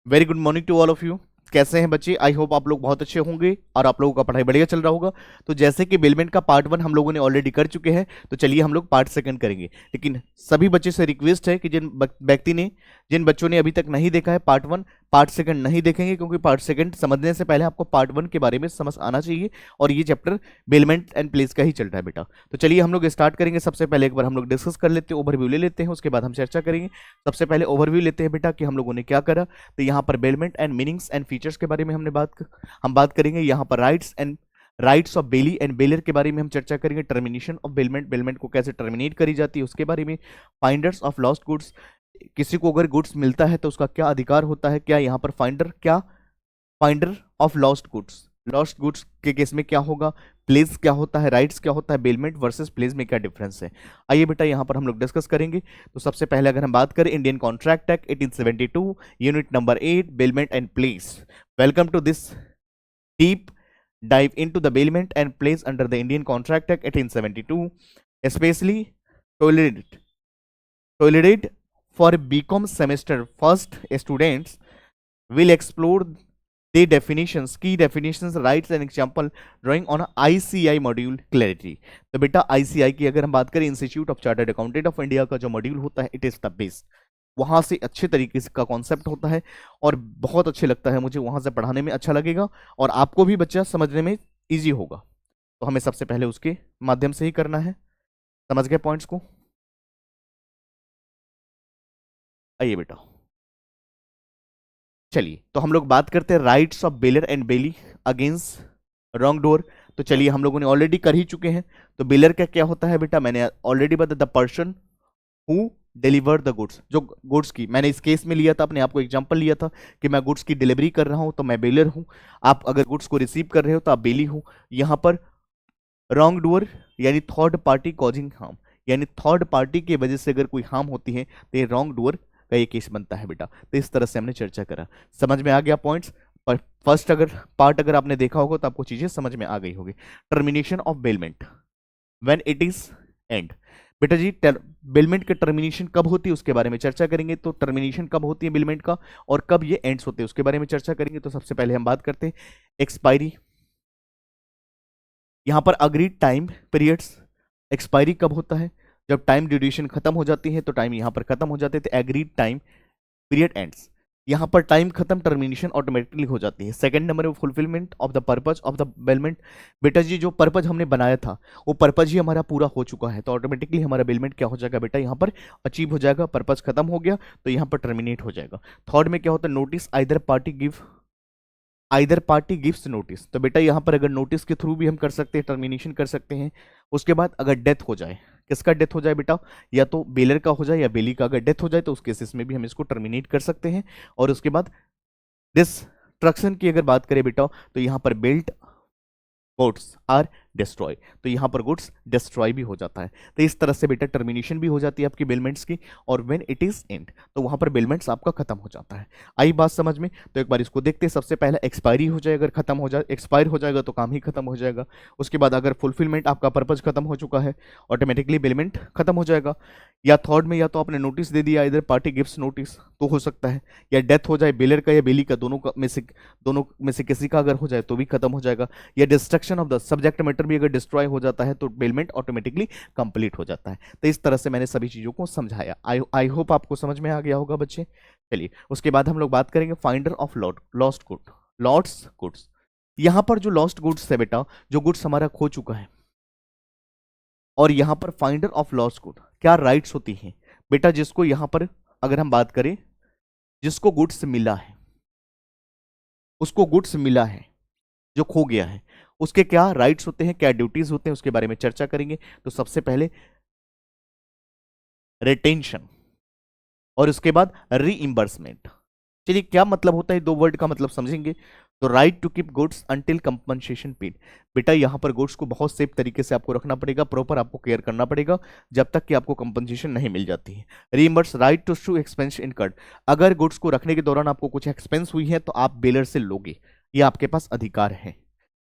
Very good morning to all of you. कैसे हैं बच्चे? आई होप आप लोग बहुत अच्छे होंगे और आप लोगों का पढ़ाई बढ़िया चल रहा होगा। तो जैसे कि बेलमेंट का पार्ट 1 हम लोगों ने ऑलरेडी कर चुके हैं, तो चलिए हम लोग पार्ट 2 करेंगे। लेकिन सभी बच्चे से रिक्वेस्ट है कि जिन बच्चों ने अभी तक नहीं देखा है पार्ट 1, पार्ट 2 नहीं देखेंगे, क्योंकि पार्ट 2 समझने से पहले आपको पार्ट 1 के बारे में समझ आना चाहिए। और ये चैप्टर बेलमेंट एंड प्लेस का ही चल रहा है बेटा। तो चलिए हम लोग स्टार्ट करेंगे। सबसे पहले एक बार हम लोग डिस्कस कर लेते हैं, ओवरव्यू ले लेते हैं, उसके बाद हम चर्चा करेंगे। सबसे पहले ओवरव्यू लेते हैं बेटा कि हम लोगों ने क्या करा। तो यहाँ पर bailment and meanings and features के बारे में हम बात करेंगे। यहाँ पर rights of belly and baler के बारे में हम चर्चा करेंगे। टर्मिनेशन ऑफ बेलमेंट को कैसे टर्मिनेट करी जाती है उसके बारे में। फाइंडर्स ऑफ लॉस्ट गुड्स, किसी को अगर गुड्स मिलता है तो उसका क्या अधिकार होता है, क्या यहाँ पर फाइंडर ऑफ लॉस्ट गुड्स के केस में क्या होगा, प्लेस क्या होता है, राइट्स क्या होता है, बेलमेंट वर्सेस प्लेस में क्या डिफरेंस है। आइए बेटा यहाँ पर हम लोग डिस्कस करेंगे। तो सबसे पहले अगर हम बात करें Indian contract act 1872 unit number 8 bailment and place. Welcome to this deep dive into the bailment and place under the Indian Contract Act 1872, especially tolerated for BCom semester first students will explore the key definitions, rights and example drawing on ICI module clarity। तो बेटा ICI की अगर हम बात करें, institute of chartered accountant of India का जो module होता है, इट इज द बेस। वहां से अच्छे तरीके से का कॉन्सेप्ट होता है और बहुत अच्छे लगता है मुझे, वहां से पढ़ाने में अच्छा लगेगा और आपको भी बच्चा समझने में इजी होगा। तो हमें सबसे पहले उसके माध्यम से ही करना है। समझ गए पॉइंट्स को? आइए बेटा चलिए, तो हम लोग बात करते हैं rights of bailor and bailee against wrongdoer. तो चलिए हम लोगों ने ऑलरेडी कर ही चुके हैं। तो बेलर का क्या होता है बेटा, मैंने ऑलरेडी बताया, the person who deliver the goods. जो गुड्स की, मैंने इस केस में लिया था, अपने आपको एग्जांपल लिया था कि मैं गुड्स की डिलीवरी कर रहा हूं तो मैं बेलर हूं। आप अगर गुड्स को रिसीव कर रहे हो तो आप बेली हो। यहां पर रॉन्ग डूअर यानी थर्ड पार्टी कॉजिंग हार्म, यानी थर्ड पार्टी की वजह से अगर कोई हार्म होती है तो ये रॉन्ग डूअर का ये केस बनता है बेटा। तो इस तरह से हमने चर्चा करा। समझ में आ गया पॉइंट्स? पर फर्स्ट अगर आपने देखा होगा तो आपको चीजें समझ में आ गई होगी। Termination of bailment when it is and. बेटा जी बेलमेंट का टर्मिनेशन कब होती है उसके बारे में चर्चा करेंगे। तो टर्मिनेशन कब होती है बेलमेंट का और कब ये एंड्स होते हैं उसके बारे में चर्चा करेंगे। तो सबसे पहले हम बात करते हैं एक्सपायरी। यहां पर अग्रीड टाइम पीरियड्स, एक्सपायरी कब होता है, जब टाइम ड्यूरेशन खत्म हो जाती है। तो टाइम यहां पर खत्म हो जाते हैं, तो एग्रीड टाइम पीरियड एंड्स। यहां पर टाइम खत्म, टर्मिनेशन ऑटोमेटिकली हो जाती है। सेकंड नंबर में fulfilment of the purpose of the bailment. बेटा जी जो पर्पज हमने बनाया था वो पर्पज ही हमारा पूरा हो चुका है, तो ऑटोमेटिकली हमारा बेलमेंट क्या हो जाएगा बेटा, यहां पर अचीव हो जाएगा। पर्पज खत्म हो गया तो यहां पर टर्मिनेट हो जाएगा। थर्ड में क्या होता है, notice either party gives notice. तो बेटा यहां पर अगर नोटिस के थ्रू भी हम कर सकते हैं, टर्मिनेशन कर सकते हैं। उसके बाद अगर डेथ हो जाए, किसका डेथ हो जाए बेटा, या तो बेलर का हो जाए या बेली का अगर डेथ हो जाए, तो उस केसेस में भी हम इसको टर्मिनेट कर सकते हैं। और उसके बाद डिस्ट्रक्शन की अगर बात करें बेटा, तो यहां पर बेल्ट गुड्स आर डिस्ट्रॉय, तो यहां पर गुड्स डिस्ट्रॉय भी हो जाता है। तो इस तरह से बेटा टर्मिनेशन भी हो जाती है आपकी बेलमेंट्स की। और व्हेन इट इज एंड, तो वहां पर बेलमेंट्स आपका खत्म हो जाता है। आई बात समझ में? तो एक बार इसको देखते हैं। सबसे पहले एक्सपायरी हो जाए, अगर खत्म हो जाए, एक्सपायर हो जाएगा तो काम ही खत्म हो जाएगा। उसके बाद अगर फुलफिलमेंट, आपका पर्पज खत्म हो चुका है, ऑटोमेटिकली बेलमेंट खत्म हो जाएगा। या थर्ड में या तो आपने नोटिस दे दिया, इधर पार्टी गिव्स नोटिस, तो हो सकता है। या डेथ हो जाए बेलर का या बेली का, दोनों में से किसी का अगर हो जाए तो भी खत्म हो जाएगा। या destruction of the subject matter भी अगर डिस्ट्रॉय हो जाता है तो बेलमेंट ऑटोमेटिकली कंप्लीट हो जाता है। तो इस तरह से मैंने सभी चीजों को समझाया। आई होप आपको समझ में आ गया होगा बच्चे। चलिए उसके बाद हम लोग बात करेंगे फाइंडर ऑफ लॉस्ट गुड्स। यहां पर जो लॉस्ट गुड्स है बेटा, जो गुड्स हमारा खो चुका है, और यहां पर फाइंडर ऑफ लॉस्ट गुड क्या राइट्स होती हैं बेटा, जिसको यहां पर अगर हम बात करें, जिसको गुड्स मिला है, उसको गुड्स मिला है, जो खो गया है, उसके क्या राइट्स होते हैं, क्या ड्यूटीज होते हैं, उसके बारे में चर्चा करेंगे। तो सबसे पहले रिटेंशन और उसके बाद रीइंबर्समेंट। चलिए क्या मतलब होता है, दो वर्ड का मतलब समझेंगे। तो right to keep goods until compensation paid. बेटा यहां पर गुड्स को बहुत सेफ तरीके से आपको रखना पड़ेगा, प्रॉपर आपको केयर करना पड़ेगा जब तक कि आपको कंपनसेशन नहीं मिल जाती है। Reimburse, right to sue expense incurred. अगर गुड्स को रखने के दौरान आपको कुछ एक्सपेंस हुई है तो आप बेलर से लोगे, ये आपके पास अधिकार है।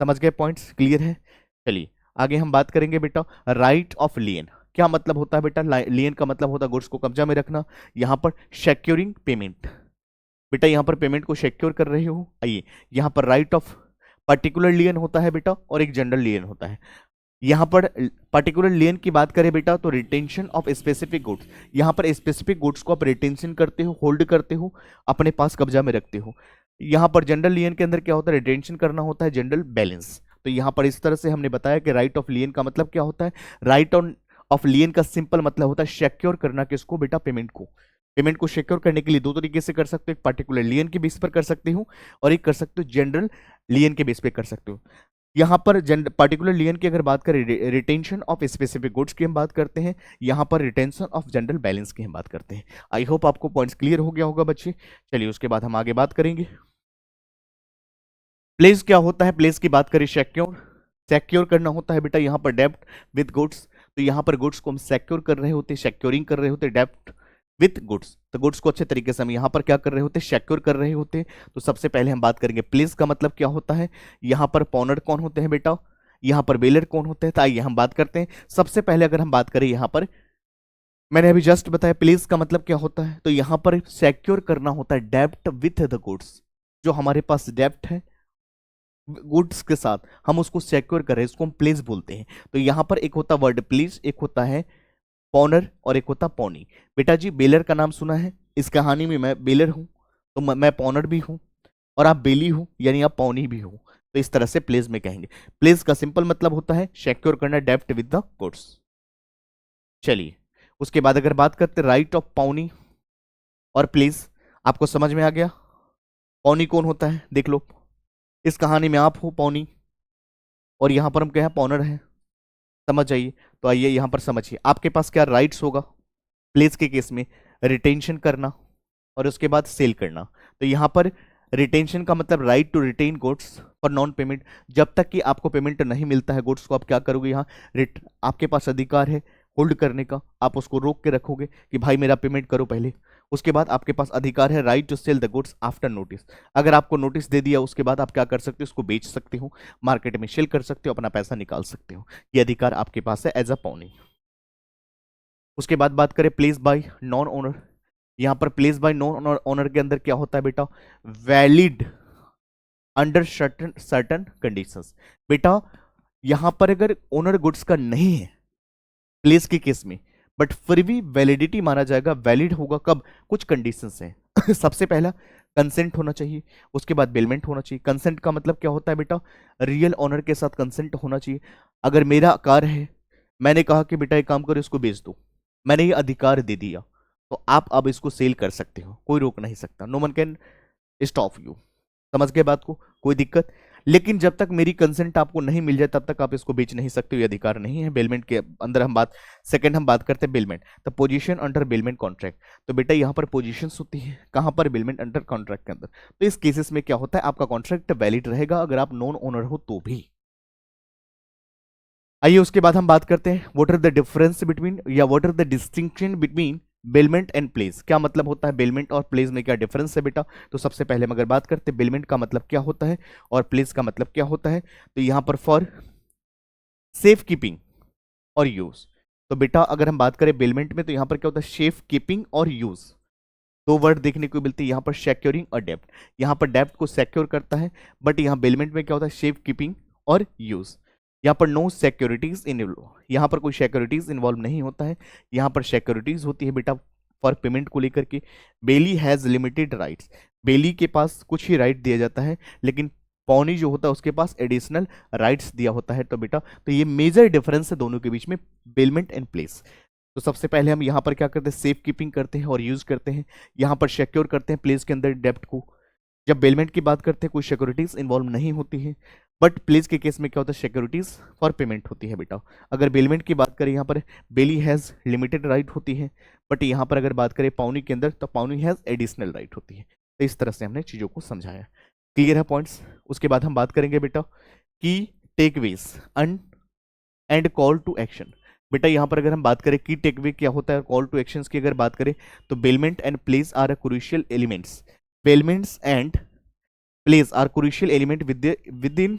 समझ गए? पॉइंट्स क्लियर है? चलिए आगे हम बात करेंगे बेटा राइट ऑफ लियन। क्या मतलब होता है बेटा, लियन का मतलब होता है गुड्स को कब्जा में रखना। यहां पर सिक्योरिंग पेमेंट, बेटा यहाँ पर पेमेंट को सिक्योर कर रहे हो। आइए, यहाँ पर राइट ऑफ पर्टिकुलर लियन होता है बेटा और एक जनरल लियन होता है। यहाँ पर पर्टिकुलर लियन की बात करें बेटा तो रिटेंशन ऑफ स्पेसिफिक गुड्स, यहाँ पर स्पेसिफिक गुड्स को आप रिटेंशन करते हो, होल्ड करते हो, अपने पास कब्जा में रखते हो। यहाँ पर जनरल लियन के अंदर क्या होता है, रिटेंशन करना होता है जनरल बैलेंस। तो यहाँ पर इस तरह से हमने बताया कि राइट ऑफ लियन का मतलब क्या होता है। राइट ऑफ लियन का सिंपल मतलब होता है सिक्योर करना किसको बेटा, पेमेंट को। पेमेंट को सिक्योर करने के लिए दो तरीके से कर सकते हो, एक पर्टिकुलर लियन के बेस पर कर सकते हो और एक कर सकते हो जनरल लियन के बेस पे कर सकते हो। यहाँ पर पर्टिकुलर लियन की अगर बात करें, रिटेंशन ऑफ स्पेसिफिक गुड्स की हम बात करते हैं, यहाँ पर रिटेंशन ऑफ जनरल बैलेंस की हम बात करते हैं। आई होप आपको पॉइंट्स क्लियर हो गया होगा बच्चे। चलिए उसके बाद हम आगे बात करेंगे। प्लेस क्या होता है, प्लेस की बात करें, सिक्योर, सिक्योर करना होता है बेटा यहाँ पर डेब्ट विद गुड्स। तो यहाँ पर गुड्स को हम सिक्योर कर रहे होते, सिक्योरिंग कर रहे होते डेब्ट विथ गुड्स। तो गुड्स को अच्छे तरीके से हम यहाँ पर क्या कर रहे होते, सिक्योर कर रहे होते। तो सबसे पहले हम बात करेंगे प्लेस का मतलब क्या होता है। यहाँ पर पॉनर कौन होते हैं बेटा, यहाँ पर बेलर कौन होते हैं। तो आइए हम बात करते हैं। सबसे पहले अगर हम बात करें यहाँ पर, मैंने अभी जस्ट बताया प्लेस का मतलब क्या होता है। तो यहाँ पर सिक्योर करना होता है डेब्ट विथ द गुड्स। जो हमारे पास डेब्ट है गुड्स के साथ, हम उसको सिक्योर कर रहे हैं, इसको हम प्लेस बोलते हैं। तो यहाँ पर एक होता वर्ड प्लेस, एक होता है पॉनर और एक होता पौनी। बेटा जी बेलर का नाम सुना है, इस कहानी में मैं बेलर हूं, तो मैं पॉनर भी हूं और आप बेली हो यानी आप पौनी भी हो। तो इस तरह से प्लेस में कहेंगे। प्लेस का सिंपल मतलब होता है सिक्योर करना डेब्ट विद द गुड्स। चलिए उसके बाद अगर बात करते राइट ऑफ पौनी और प्लेस, आपको समझ में आ गया। पौनी कौन होता है देख लो, इस कहानी में आप हो पौनी और यहां पर हम क्या है, पॉनर है। समझ जाइए। तो आइए यहां पर समझिए, आपके पास क्या राइट्स होगा प्लेस के केस में, रिटेंशन करना और उसके बाद सेल करना। तो यहां पर रिटेंशन का मतलब right to retain goods for non payment. जब तक कि आपको पेमेंट नहीं मिलता है गुड्स को आप क्या करोगे, यहाँ आपके पास अधिकार है होल्ड करने का, आप उसको रोक के रखोगे कि भाई मेरा पेमेंट करो पहले। उसके बाद आपके पास अधिकार है right to sell the goods after notice. अगर आपको नोटिस दे दिया उसके बाद आप क्या कर सकते हो, उसको बेच सकते हो, मार्केट में सेल कर सकते हो, अपना पैसा निकाल सकते हो। ये अधिकार आपके पास है एज अ पॉनी। उसके बाद बात करें प्लेस बाय नॉन ओनर। यहां पर प्लेस बाय नॉन ओनर के अंदर क्या होता है बेटा, valid under certain certain conditions. बेटा यहां पर अगर ओनर गुड्स का नहीं है प्लेस के केस में, बट फिर भी वैलिडिटी माना जाएगा, वैलिड होगा कब, कुछ कंडीशंस हैं। सबसे पहला कंसेंट होना चाहिए, उसके बाद बेलमेंट होना चाहिए। कंसेंट का मतलब क्या होता है बेटा, रियल ऑनर के साथ कंसेंट होना चाहिए। अगर मेरा कार है, मैंने कहा कि बेटा एक काम करो इसको बेच दो, मैंने ये अधिकार दे दिया, तो आप अब इसको सेल कर सकते हो, कोई रोक नहीं सकता। No one can stop you. समझ गए बात को, कोई दिक्कत। लेकिन जब तक मेरी कंसेंट आपको नहीं मिल जाए तब तक आप इसको बेच नहीं सकते हो, ये अधिकार नहीं है। बेलमेंट के अंदर हम बात, सेकंड हम बात करते हैं बेलमेंट। तो पोजीशन अंडर बेलमेंट कॉन्ट्रैक्ट। तो बेटा यहाँ पर पोजीशंस होती है कहाँ पर, बेलमेंट अंडर कॉन्ट्रैक्ट के अंदर। तो इस केसेस में क्या होता है, आपका कॉन्ट्रैक्ट वैलिड रहेगा अगर आप नॉन ओनर हो तो भी। आइए उसके बाद हम बात करते हैं what are the difference between, या what are the distinction between bailment and place. क्या मतलब होता है बेलमेंट और प्लेस में, क्या डिफरेंस है बेटा। तो सबसे पहले हम अगर बात करते हैं बेलमेंट का मतलब क्या होता है और प्लेस का मतलब क्या होता है। तो यहां पर फॉर सेफ कीपिंग और यूज। तो बेटा अगर हम बात करें बेलमेंट में, तो यहां पर क्या होता है, सेफ कीपिंग और यूज, दो वर्ड देखने को मिलते हैं। यहां पर सिक्योरिंग और डेप्ट, यहां पर डेप्ट को सिक्योर करता है, बट यहां बेलमेंट में क्या होता है, सेफ कीपिंग और यूज। यहाँ पर नो सिक्योरिटीज इन्वॉल्व, यहाँ पर कोई सिक्योरिटीज इन्वॉल्व नहीं होता है। यहाँ पर सिक्योरिटीज होती है बेटा फॉर पेमेंट को लेकर के। बेली हैज लिमिटेड राइट्स, बेली के पास कुछ ही राइट दिया जाता है, लेकिन पौनी जो होता है उसके पास एडिशनल राइट्स दिया होता है। तो बेटा तो ये मेजर डिफरेंस है दोनों के बीच में, बेलमेंट एंड प्लेस। तो सबसे पहले हम यहाँ पर क्या करते हैं, सेफ कीपिंग करते हैं और यूज करते हैं। यहाँ पर सिक्योर करते हैं प्लेस के अंदर डेप्ट को। जब बेलमेंट की बात करते हैं कोई सिक्योरिटीज इन्वॉल्व नहीं होती है, बट प्लेस के केस में क्या होता है, सिक्योरिटीज फॉर पेमेंट होती है बेटा। अगर बेलमेंट की बात करें यहाँ पर बेली हैज लिमिटेड राइट होती है, बट यहाँ पर अगर बात करें पाउनी के अंदर तो पाउनी हैज एडिशनल राइट होती है। तो इस तरह से हमने चीज़ों को समझाया, क्लियर है पॉइंट्स। उसके बाद हम बात करेंगे बेटा की टेकवेज एंड कॉल टू एक्शन। बेटा यहाँ पर अगर हम बात करें की टेकवे क्या होता है, कॉल टू एक्शंस की अगर बात करें, तो bailment and place are a crucial elements. Bailments and plays are crucial element within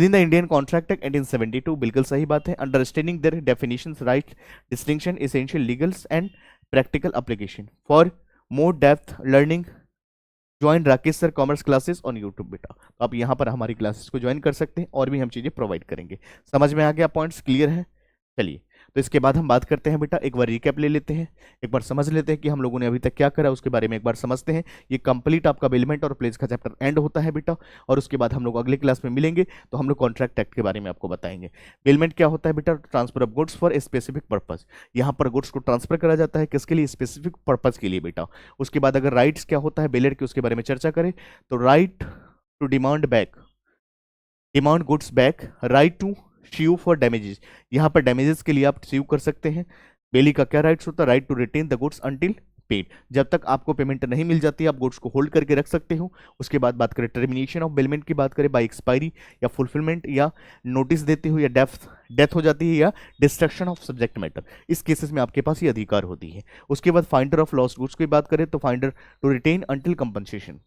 the Indian Contract Act 1872। बिल्कुल सही बात है। Understanding their definitions, right, distinction, essential legals and practical application for more depth learning, join Rakesh sir commerce classes on YouTube बेटा। तो आप यहाँ पर हमारी क्लासेस को ज्वाइन कर सकते हैं और भी हम चीज़ें प्रोवाइड करेंगे। समझ में आ गया, पॉइंट्स क्लियर है? चलिए, तो इसके बाद हम बात करते हैं बेटा, एक बार रिकैप ले लेते हैं, एक बार समझ लेते हैं कि हम लोगों ने अभी तक क्या करा, उसके बारे में एक बार समझते हैं। ये कंप्लीट आपका बेलमेंट और प्लेस का चैप्टर एंड होता है बेटा, और उसके बाद हम लोग अगले क्लास में मिलेंगे तो हम लोग कॉन्ट्रैक्ट एक्ट के बारे में आपको बताएंगे। बेलमेंट क्या होता है बेटा? Transfer of goods for a specific purpose. यहाँ पर गुड्स को ट्रांसफर करा जाता है, किसके लिए? स्पेसिफिक पर्पज के लिए बेटा। उसके बाद अगर राइट्स क्या होता है बेलर के, उसके बारे में चर्चा करें तो right to demand back, demand goods back, right to sue for damages, यहाँ पर डैमेजेस के लिए आप सीव कर सकते हैं। बेली का क्या राइट्स होता है? Right to retain the goods until paid, जब तक आपको पेमेंट नहीं मिल जाती आप गुड्स को होल्ड करके रख सकते हो। उसके बाद बात करें टर्मिनेशन ऑफ बेलमेंट की, बात करें बाय एक्सपायरी या फुलफिलमेंट, या नोटिस देते हो, या डेथ हो जाती है, या डिस्ट्रक्शन ऑफ सब्जेक्ट मैटर, इस केसेस में आपके पास ये अधिकार होती है। उसके बाद फाइंडर ऑफ लॉस्ट गुड्स की बात करें तो finder to retain until compensation,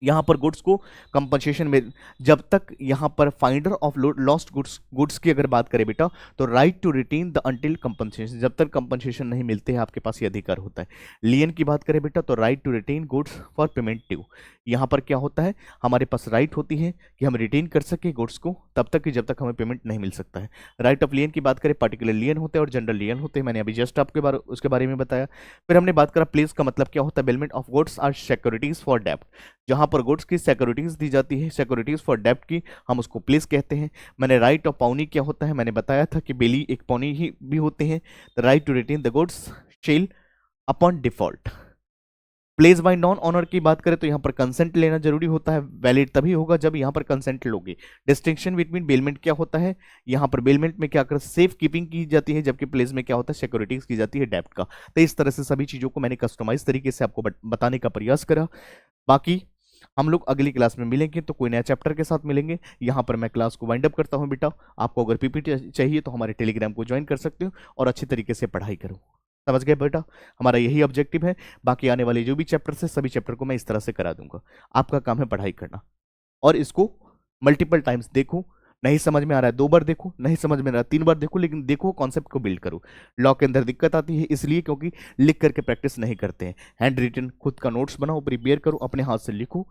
यहाँ पर गुड्स को कंपनसेशन में, जब तक यहाँ पर फाइंडर ऑफ लॉस्ट गुड्स की अगर बात करें बेटा तो right to retain the until compensation, जब तक कंपनसेशन नहीं मिलते हैं आपके पास ये अधिकार होता है। लियन की बात करें बेटा तो right to retain goods for payment due, यहाँ पर क्या होता है? हमारे पास राइट होती है कि हम रिटेन कर सके गुड्स को तब तक कि जब तक हमें पेमेंट नहीं मिल सकता है। राइट ऑफ लियन की बात करें, पर्टिकुलर लियन होते हैं और जनरल लियन होते हैं, मैंने अभी जस्ट आपके बारे उसके बारे में बताया। फिर हमने बात करा प्लेस का मतलब क्या होता है? Bailment of goods are securities for डेप्ट, जहां पर गुड्स की सिक्योरिटीज दी जाती है, सिक्योरिटीज फॉर डेप्ट की, हम उसको प्लेस कहते हैं। मैंने राइट ऑफ पाउनी क्या होता है मैंने बताया था कि बेली एक पाउनी ही भी होते हैं। The right to retain the goods sell upon default. Place by non owner की बात करें तो यहाँ पर कंसेंट लेना जरूरी होता है, वैलिड तभी होगा जब यहाँ पर कंसेंट लोगे। डिस्टिंक्शन बिटवीन बेलमेंट क्या होता है? यहाँ पर बेलमेंट में क्या कर सेफ कीपिंग की जाती है, जबकि प्लेस में क्या होता है? सिक्योरिटीज की जाती है डेप्ट का। तो इस तरह से सभी चीजों को मैंने कस्टमाइज तरीके से आपको बताने का प्रयास करा। बाकी हम लोग अगली क्लास में मिलेंगे तो कोई नया चैप्टर के साथ मिलेंगे। यहाँ पर मैं क्लास को वाइंड अप करता हूँ बेटा। आपको अगर पीपीटी चाहिए तो हमारे टेलीग्राम को ज्वाइन कर सकते हो और अच्छी तरीके से पढ़ाई करो। समझ गए बेटा? हमारा यही ऑब्जेक्टिव है। बाकी आने वाले जो भी चैप्टर्स है सभी चैप्टर को मैं इस तरह से करा दूंगा। आपका काम है पढ़ाई करना और इसको मल्टीपल टाइम्स देखो। नहीं समझ में आ रहा है 2 बार देखो, नहीं समझ में आ रहा है 3 बार देखो, लेकिन देखो कॉन्सेप्ट को बिल्ड करो। लॉ के अंदर दिक्कत आती है इसलिए क्योंकि लिख करके प्रैक्टिस नहीं करते हैं। हैंड रिटन खुद का नोट्स बनाओ, प्रिपेयर करो, अपने हाथ से लिखो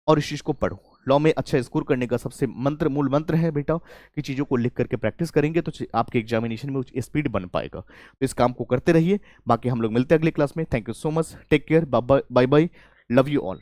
और इस चीज़ को पढ़ो। लॉ में अच्छा स्कोर करने का सबसे मूल मंत्र है बेटा कि चीज़ों को लिख करके प्रैक्टिस करेंगे तो आपके एग्जामिनेशन में स्पीड बन पाएगा। तो इस काम को करते रहिए। बाकी हम लोग मिलते हैं अगली क्लास में। Thank you so much, take care, bye bye, love you all.